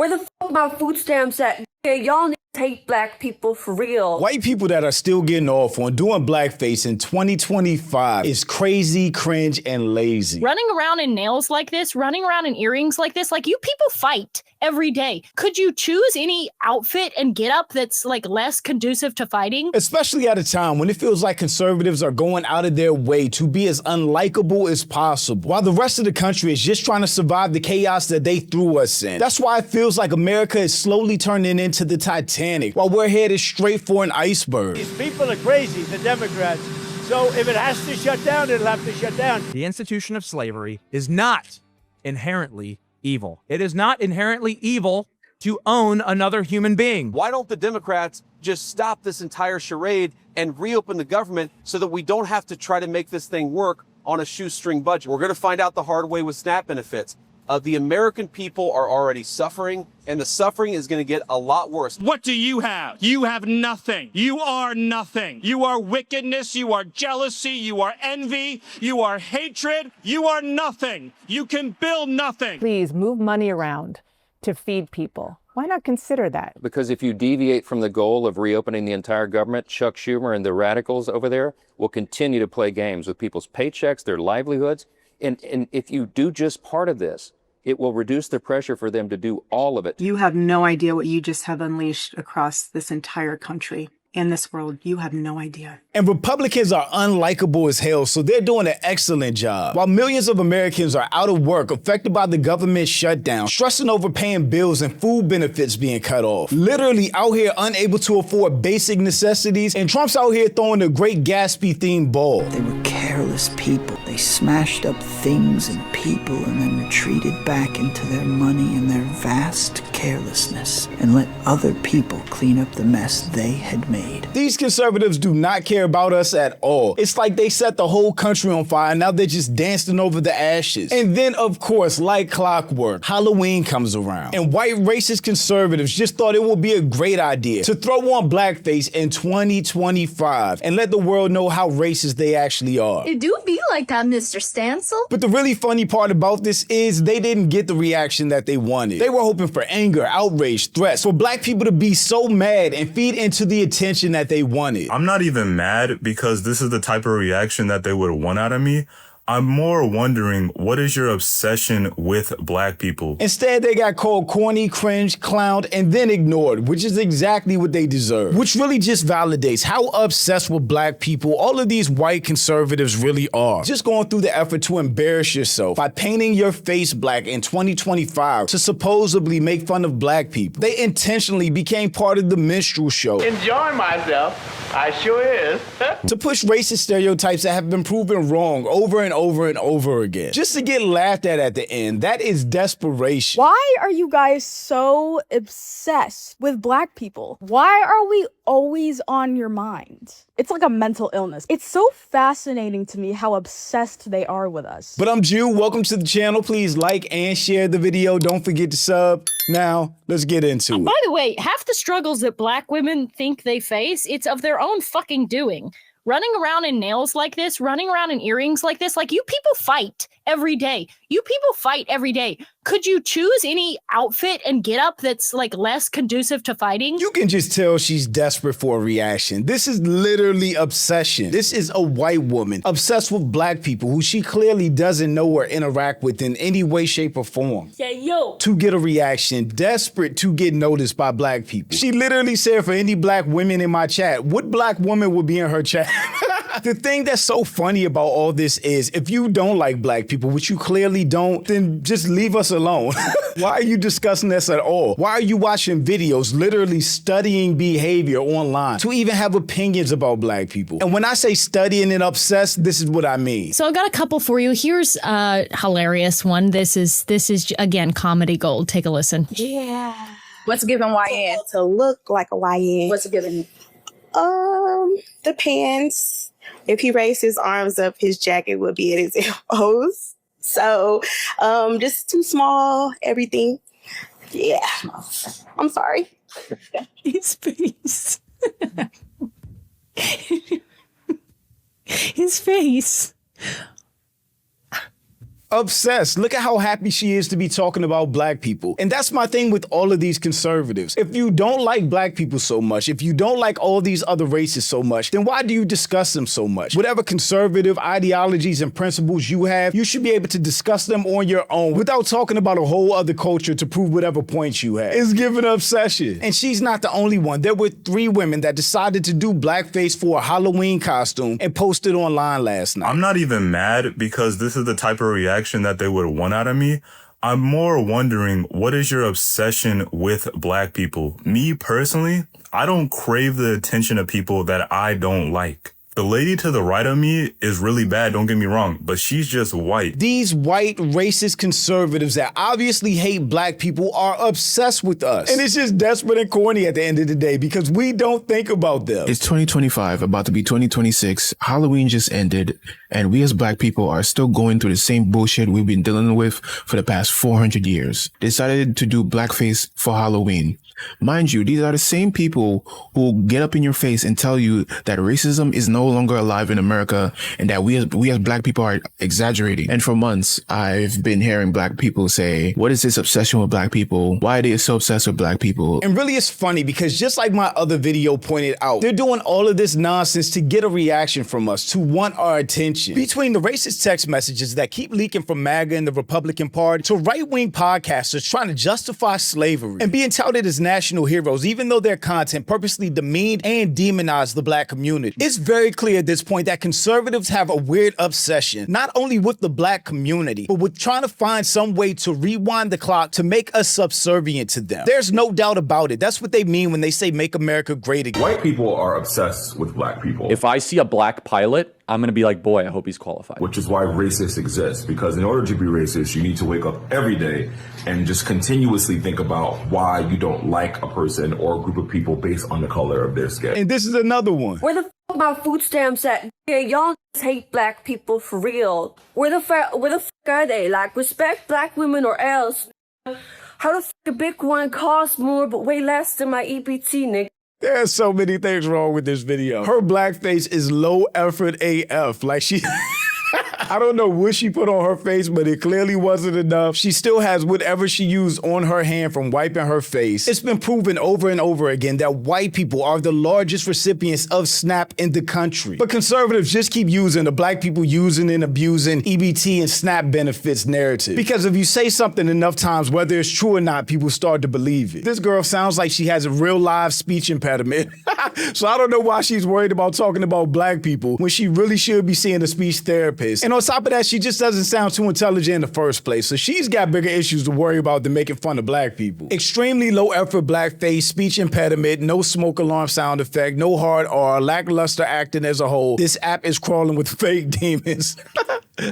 Where the fuck my food stamps at? Yeah, y'all need to take black people for real. White people that are still getting off on doing blackface in 2025 is crazy, cringe, and lazy. Running around in nails like this, running around in earrings like this, like you people fight every day. Could you choose any outfit and get up that's like less conducive to fighting? Especially at a time when it feels like conservatives are going out of their way to be as unlikable as possible, while the rest of the country is just trying to survive the chaos that they threw us in. That's why it feels like America is slowly turning into the Titanic, while we're headed straight for an iceberg. These people are crazy, the Democrats. So if it has to shut down, it'll have to shut down. The institution of slavery is not inherently evil. It is not inherently evil to own another human being. Why don't the Democrats just stop this entire charade and reopen the government so that we don't have to try to make this thing work on a shoestring budget? We're going to find out the hard way with SNAP benefits. The American people are already suffering, and the suffering is going to get a lot worse. What do you have? You have nothing. You are nothing. You are wickedness. You are jealousy. You are envy. You are hatred. You are nothing. You can build nothing. Please move money around to feed people. Why not consider that? Because if you deviate from the goal of reopening the entire government, Chuck Schumer and the radicals over there will continue to play games with people's paychecks, their livelihoods. And if you do just part of this, it will reduce the pressure for them to do all of it. You have no idea what you just have unleashed across this entire country. In this world, you have no idea. And Republicans are unlikable as hell, so they're doing an excellent job. While millions of Americans are out of work, affected by the government shutdown, stressing over paying bills and food benefits being cut off, literally out here unable to afford basic necessities, and Trump's out here throwing the Great Gatsby-themed ball. They were careless people. They smashed up things and people and then retreated back into their money and their vast carelessness and let other people clean up the mess they had made. These conservatives do not care about us at all. It's like they set the whole country on fire and now they're just dancing over the ashes. And then, of course, like clockwork, Halloween comes around. And white racist conservatives just thought it would be a great idea to throw on blackface in 2025 and let the world know how racist they actually are. It do be like that, Mr. Stancil. But the really funny part about this is they didn't get the reaction that they wanted. They were hoping for anger, outrage, threats, for black people to be so mad and feed into the attention that they wanted. I'm not even mad because this is the type of reaction that they would want out of me. I'm more wondering, what is your obsession with black people? Instead, they got called corny, cringe, clowned, and then ignored, which is exactly what they deserve. Which really just validates how obsessed with black people all of these white conservatives really are. Just going through the effort to embarrass yourself by painting your face black in 2025 to supposedly make fun of black people. They intentionally became part of the minstrel show. Enjoying myself, I sure is. To push racist stereotypes that have been proven wrong over and over and over again, just to get laughed at the end. That is desperation. Why are you guys so obsessed with black people? Why are we always on your mind? It's like a mental illness. It's so fascinating to me how obsessed they are with us. But I'm Jew. Welcome to the channel. Please like and share the video. Don't forget to sub. Now, let's get into it. By the way, half the struggles that black women think they face, it's of their own fucking doing. Running around in nails like this, running around in earrings like this, like you people fight every day. You people fight every day. Could you choose any outfit and get up that's like less conducive to fighting? You can just tell she's desperate for a reaction. This is literally obsession. This is a white woman obsessed with black people who she clearly doesn't know or interact with in any way, shape, or form. Yeah, yo. To get a reaction, desperate to get noticed by black people. She literally said for any black women in my chat, what black woman would be in her chat? The thing that's so funny about all this is if you don't like black people, which you clearly don't, then just leave us alone. Why are you discussing this at all? Why are you watching videos, literally studying behavior online to even have opinions about black people? And when I say studying and obsessed, this is what I mean. So I got a couple for you. Here's a hilarious one. This is again comedy gold. Take a listen. Yeah. What's giving YN? To look like a YN. What's giving? The pants. If he raised his arms up, his jacket would be at his elbows. So, just too small, everything. Yeah. I'm sorry. His face. His face. Obsessed. Look at how happy she is to be talking about black people. And that's my thing with all of these conservatives. If you don't like black people so much, if you don't like all these other races so much, then why do you discuss them so much? Whatever conservative ideologies and principles you have, you should be able to discuss them on your own without talking about a whole other culture to prove whatever points you have. It's giving obsession. And she's not the only one. There were 3 women that decided to do blackface for a Halloween costume and posted online last night. I'm not even mad because this is the type of reaction that they would want out of me. I'm more wondering, what is your obsession with black people? Me personally, I don't crave the attention of people that I don't like. The lady to the right of me is really bad, don't get me wrong, but she's just white. These white racist conservatives that obviously hate black people are obsessed with us. And it's just desperate and corny at the end of the day because we don't think about them. It's 2025, about to be 2026. Halloween just ended, and we as black people are still going through the same bullshit we've been dealing with for the past 400 years. They decided to do blackface for Halloween. Mind you, these are the same people who get up in your face and tell you that racism is no longer alive in America and that we as black people are exaggerating. And for months, I've been hearing black people say, what is this obsession with black people? Why are they so obsessed with black people? And really it's funny because just like my other video pointed out, they're doing all of this nonsense to get a reaction from us, to want our attention. Between the racist text messages that keep leaking from MAGA and the Republican Party to right-wing podcasters trying to justify slavery and being touted as national heroes, even though their content purposely demeaned and demonized the black community. It's very clear at this point that conservatives have a weird obsession, not only with the black community, but with trying to find some way to rewind the clock to make us subservient to them. There's no doubt about it. That's what they mean when they say make America great again. White people are obsessed with black people. If I see a black pilot, I'm going to be like, boy, I hope he's qualified. Which is why racists exist, because in order to be racist, you need to wake up every day and just continuously think about why you don't like a person or a group of people based on the color of their skin. And this is another one. Where the fuck my food stamps at? Yeah, y'all hate black people for real. Where the fuck are they? Like, respect black women or else. How the fuck a big one costs more but way less than my EBT, nigga? There's so many things wrong with this video. Her blackface is low effort AF. Like she... I don't know what she put on her face, but it clearly wasn't enough. She still has whatever she used on her hand from wiping her face. It's been proven over and over again that white people are the largest recipients of SNAP in the country. But conservatives just keep using the black people using and abusing EBT and SNAP benefits narrative. Because if you say something enough times, whether it's true or not, people start to believe it. This girl sounds like she has a real live speech impediment. So I don't know why she's worried about talking about black people when she really should be seeing a speech therapist. And on top of that, she just doesn't sound too intelligent in the first place. So she's got bigger issues to worry about than making fun of black people. Extremely low effort blackface, speech impediment, no smoke alarm sound effect, no hard R, lackluster acting as a whole. This app is crawling with fake demons.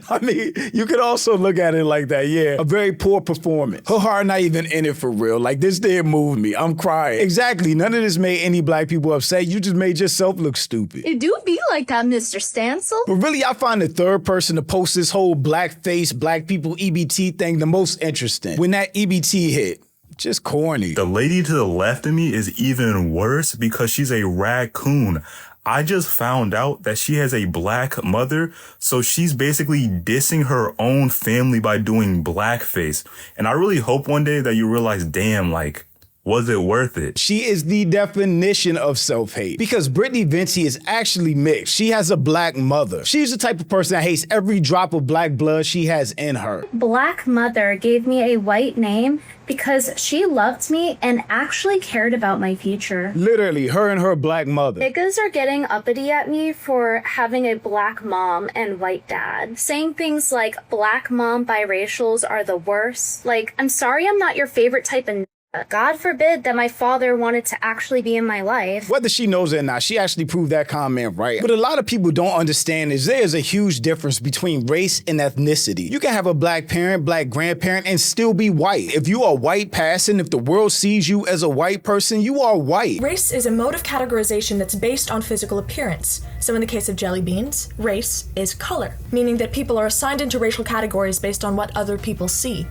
I mean, you could also look at it like that, yeah. A very poor performance. Her heart not even in it for real. Like, this didn't move me. I'm crying. Exactly. None of this made any black people upset. You just made yourself look stupid. It do be like that, Mr. Stancil. But really, I find the third person to post this whole blackface, black people EBT thing the most interesting. When that EBT hit, just corny. The lady to the left of me is even worse because she's a raccoon. I just found out that she has a black mother, so she's basically dissing her own family by doing blackface. And I really hope one day that you realize, damn, like, was it worth it? She is the definition of self-hate because Brittany Vinci is actually mixed. She has a black mother. She's the type of person that hates every drop of black blood she has in her. Black mother gave me a white name because she loved me and actually cared about my future. Literally, her and her black mother. Niggas are getting uppity at me for having a black mom and white dad. Saying things like black mom biracials are the worst. Like, I'm sorry I'm not your favorite type of God forbid that my father wanted to actually be in my life. Whether she knows it or not, she actually proved that comment right. What a lot of people don't understand is there's a huge difference between race and ethnicity. You can have a black parent, black grandparent, and still be white. If you are white passing, if the world sees you as a white person, you are white. Race is a mode of categorization that's based on physical appearance. So in the case of jelly beans, race is color, meaning that people are assigned into racial categories based on what other people see.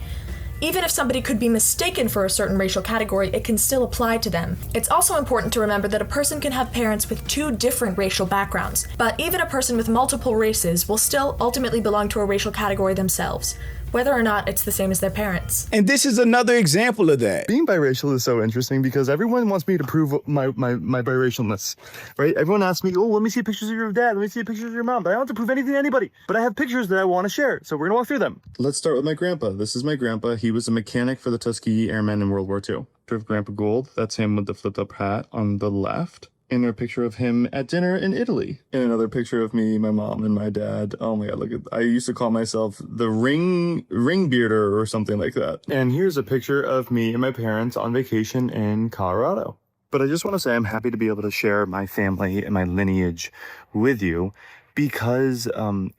Even if somebody could be mistaken for a certain racial category, it can still apply to them. It's also important to remember that a person can have parents with 2 different racial backgrounds, but even a person with multiple races will still ultimately belong to a racial category themselves. whether or not it's the same as their parents. And this is another example of that. Being biracial is so interesting because everyone wants me to prove my biracialness, right? Everyone asks me, oh, let me see pictures of your dad, let me see pictures of your mom, but I don't have to prove anything to anybody. But I have pictures that I want to share, so we're gonna walk through them. Let's start with my grandpa. This is my grandpa. He was a mechanic for the Tuskegee Airmen in World War II. Picture of Grandpa Gould, that's him with the flipped up hat on the left. In a picture of him at dinner in Italy. In another picture of me, my mom, and my dad. Oh my god, look at, I used to call myself the ring bearder or something like that. And here's a picture of me and my parents on vacation in Colorado. But I just want to say I'm happy to be able to share my family and my lineage with you because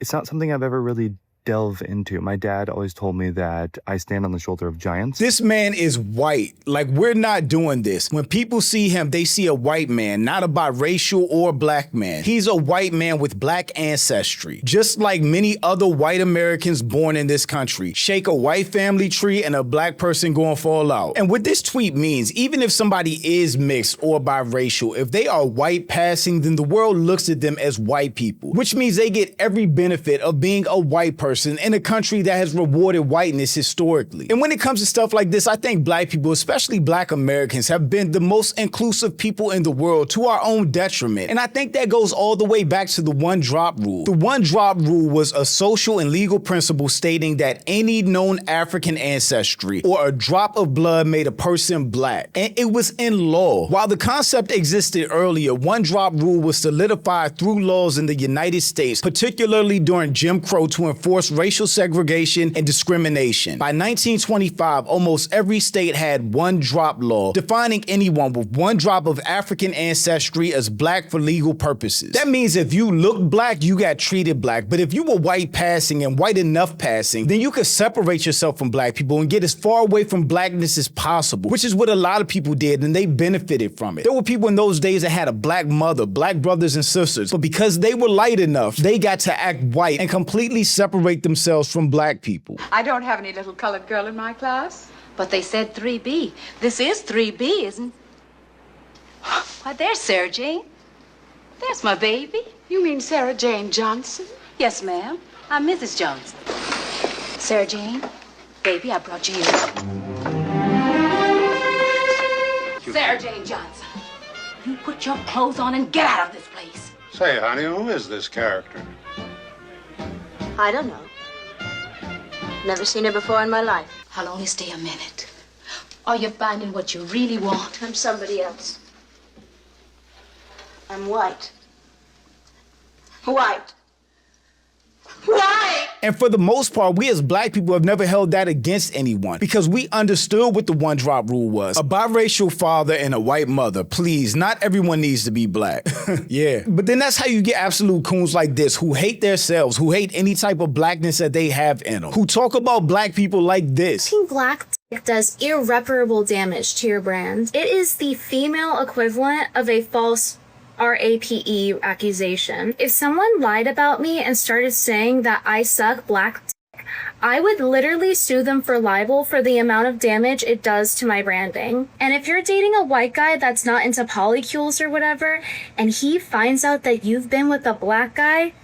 it's not something I've ever really delve into. My dad always told me that I stand on the shoulder of giants. This man is white. Like, we're not doing this. When people see him, they see a white man, not a biracial or black man. He's a white man with black ancestry. Just like many other white Americans born in this country. Shake a white family tree and a black person gonna fall out. And what this tweet means, even if somebody is mixed or biracial, if they are white passing, then the world looks at them as white people, which means they get every benefit of being a white person in a country that has rewarded whiteness historically. And when it comes to stuff like this, I think black people, especially black Americans, have been the most inclusive people in the world to our own detriment. And I think that goes all the way back to the one drop rule. The one drop rule was a social and legal principle stating that any known African ancestry or a drop of blood made a person black. And it was in law. While the concept existed earlier, one drop rule was solidified through laws in the United States, particularly during Jim Crow, to enforce racial segregation and discrimination. By 1925, almost every state had one drop law, defining anyone with one drop of African ancestry as black for legal purposes. That means if you look black, you got treated black. But if you were white passing and white enough passing, then you could separate yourself from black people and get as far away from blackness as possible, which is what a lot of people did, and they benefited from it. There were people in those days that had a black mother, black brothers and sisters, but because they were light enough, they got to act white and completely separate themselves from black people. I don't have any little colored girl in my class, but they said 3B. This is 3B, isn't it? Why, there's Sarah Jane. There's my baby. You mean Sarah Jane Johnson? Yes, ma'am. I'm Mrs. Johnson. Sarah Jane, baby, I brought you here. Sarah Jane Johnson, you put your clothes on and get out of this place. Say, honey, who is this character? I don't know. Never seen her before in my life. I'll only stay a minute. Are you finding what you really want? I'm somebody else. I'm white. White. White! And for the most part, we as black people have never held that against anyone because we understood what the one drop rule was. A biracial father and a white mother. Please, not everyone needs to be black. Yeah. But then that's how you get absolute coons like this who hate themselves, who hate any type of blackness that they have in them, who talk about black people like this. Being black does irreparable damage to your brand. It is the female equivalent of a false RAPE accusation. If someone lied about me and started saying that I suck black dick, I would literally sue them for libel for the amount of damage it does to my branding. And if you're dating a white guy that's not into polycules or whatever, and he finds out that you've been with a black guy,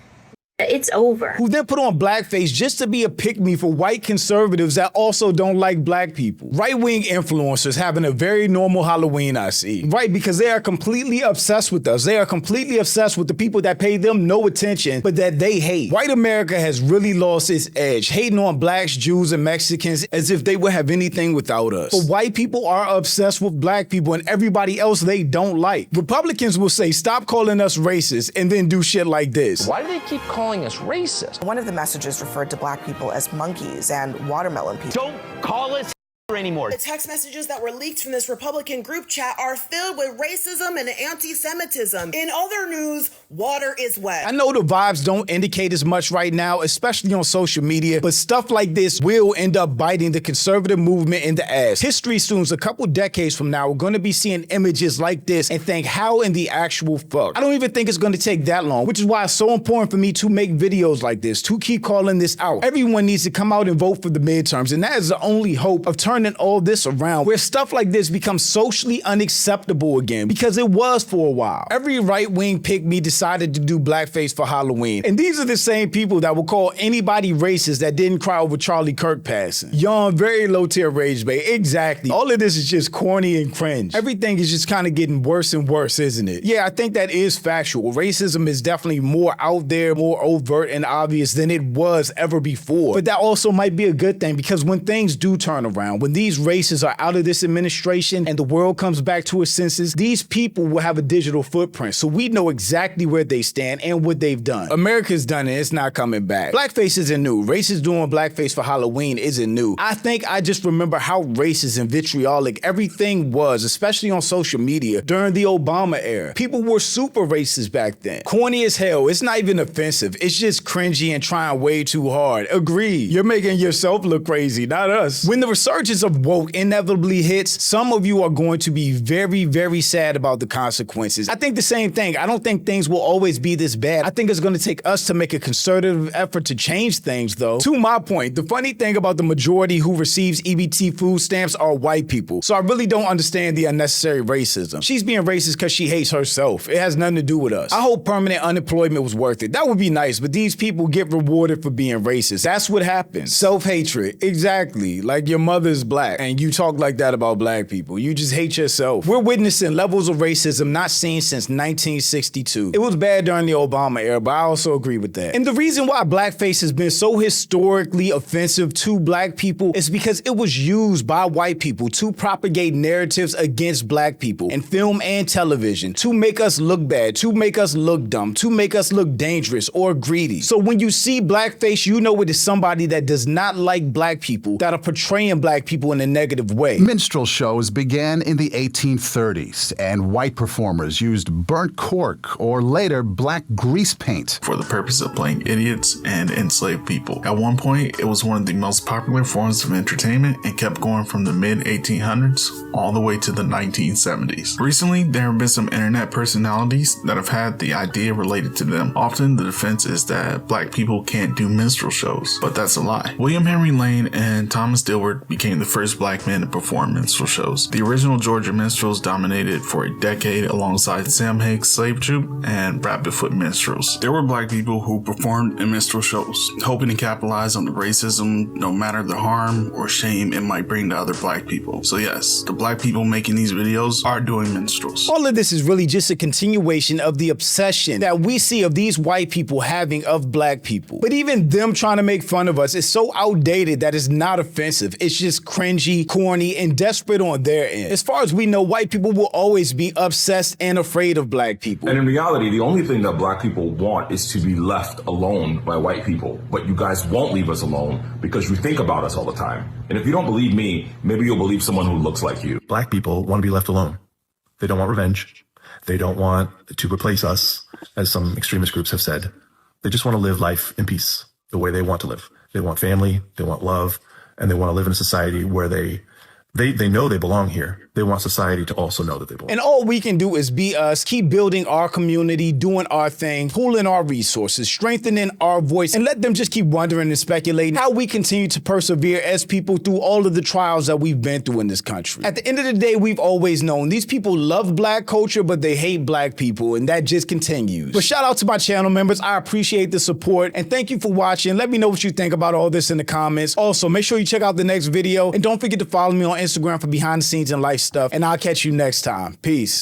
it's over. Who then put on blackface just to be a pick-me for white conservatives that also don't like black people. Right-wing influencers having a very normal Halloween, I see. Right, because they are completely obsessed with us. They are completely obsessed with the people that pay them no attention, but that they hate. White America has really lost its edge, hating on blacks, Jews, and Mexicans as if they would have anything without us. But white people are obsessed with black people and everybody else they don't like. Republicans will say, stop calling us racist, and then do shit like this. Why do they keep calling us racist? One of the messages referred to black people as monkeys and watermelon people. Don't call us anymore. The text messages that were leaked from this Republican group chat are filled with racism and anti-Semitism. In other news, water is wet. I know the vibes don't indicate as much right now, especially on social media, but stuff like this will end up biting the conservative movement in the ass. History students a couple decades from now are going to be seeing images like this and think, how in the actual fuck? I don't even think it's going to take that long, which is why it's so important for me to make videos like this, to keep calling this out. Everyone needs to come out and vote for the midterms, and that is the only hope of turning turning all this around where stuff like this becomes socially unacceptable again, because it was for a while. Every right-wing pick-me decided to do blackface for Halloween, and these are the same people that will call anybody racist that didn't cry over Charlie Kirk passing. Yawn, very low-tier rage bait. Exactly. All of this is just corny and cringe. Everything is just kind of getting worse and worse, isn't it? Yeah, I think that is factual. Racism is definitely more out there, more overt and obvious than it was ever before. But that also might be a good thing, because when things do turn around, when these races are out of this administration and the world comes back to its senses, these people will have a digital footprint, so we know exactly where they stand and what they've done. America's done it, it's not coming back. Blackface isn't new. Racists doing blackface for Halloween isn't new. I think I just remember how racist and vitriolic everything was, especially on social media during the Obama era. People were super racist back then. Corny as hell. It's not even offensive. It's just cringy and trying way too hard. Agreed. You're making yourself look crazy, not us. When the resurgence of woke inevitably hits, some of you are going to be very, very sad about the consequences. I think the same thing. I don't think things will always be this bad. I think it's going to take us to make a concerted effort to change things, though. To my point, the funny thing about the majority who receives EBT food stamps are white people, so I really don't understand the unnecessary racism. She's being racist because she hates herself. It has nothing to do with us. I hope permanent unemployment was worth it. That would be nice, but these people get rewarded for being racist. That's what happens. Self-hatred. Exactly. Like your mother's black, and you talk like that about black people. You just hate yourself. We're witnessing levels of racism not seen since 1962. It was bad during the Obama era, but I also agree with that. And the reason why blackface has been so historically offensive to black people is because it was used by white people to propagate narratives against black people in film and television, to make us look bad, to make us look dumb, to make us look dangerous or greedy. So when you see blackface, you know it is somebody that does not like black people, that are portraying black people in a negative way. Minstrel shows began in the 1830s, and white performers used burnt cork or later black grease paint for the purpose of playing idiots and enslaved people. At one point, it was one of the most popular forms of entertainment and kept going from the mid-1800s all the way to the 1970s. Recently, there have been some internet personalities that have had the idea related to them. Often, the defense is that black people can't do minstrel shows, but that's a lie. William Henry Lane and Thomas Dilworth became the first black men to perform minstrel shows. The original Georgia minstrels dominated for a decade alongside Sam Hague's slave troupe and Rapid-Foot minstrels. There were black people who performed in minstrel shows, hoping to capitalize on the racism, no matter the harm or shame it might bring to other black people. So yes, the black people making these videos are doing minstrels. All of this is really just a continuation of the obsession that we see of these white people having of black people. But even them trying to make fun of us is so outdated that it's not offensive. It's just cringy, corny, and desperate on their end. As far as we know, white people will always be obsessed and afraid of black people. And in reality, the only thing that black people want is to be left alone by white people. But you guys won't leave us alone because you think about us all the time. And if you don't believe me, maybe you'll believe someone who looks like you. Black people want to be left alone. They don't want revenge. They don't want to replace us, as some extremist groups have said. They just want to live life in peace, the way they want to live. They want family, they want love, and they want to live in a society where they know they belong here. They want society to also know that they belong. And all we can do is be us, keep building our community, doing our thing, pooling our resources, strengthening our voice, and let them just keep wondering and speculating how we continue to persevere as people through all of the trials that we've been through in this country. At the end of the day, we've always known these people love black culture, but they hate black people, and that just continues. But shout out to my channel members. I appreciate the support, and thank you for watching. Let me know what you think about all this in the comments. Also, make sure you check out the next video, and don't forget to follow me on Instagram for behind the scenes and life stuff, and I'll catch you next time. Peace.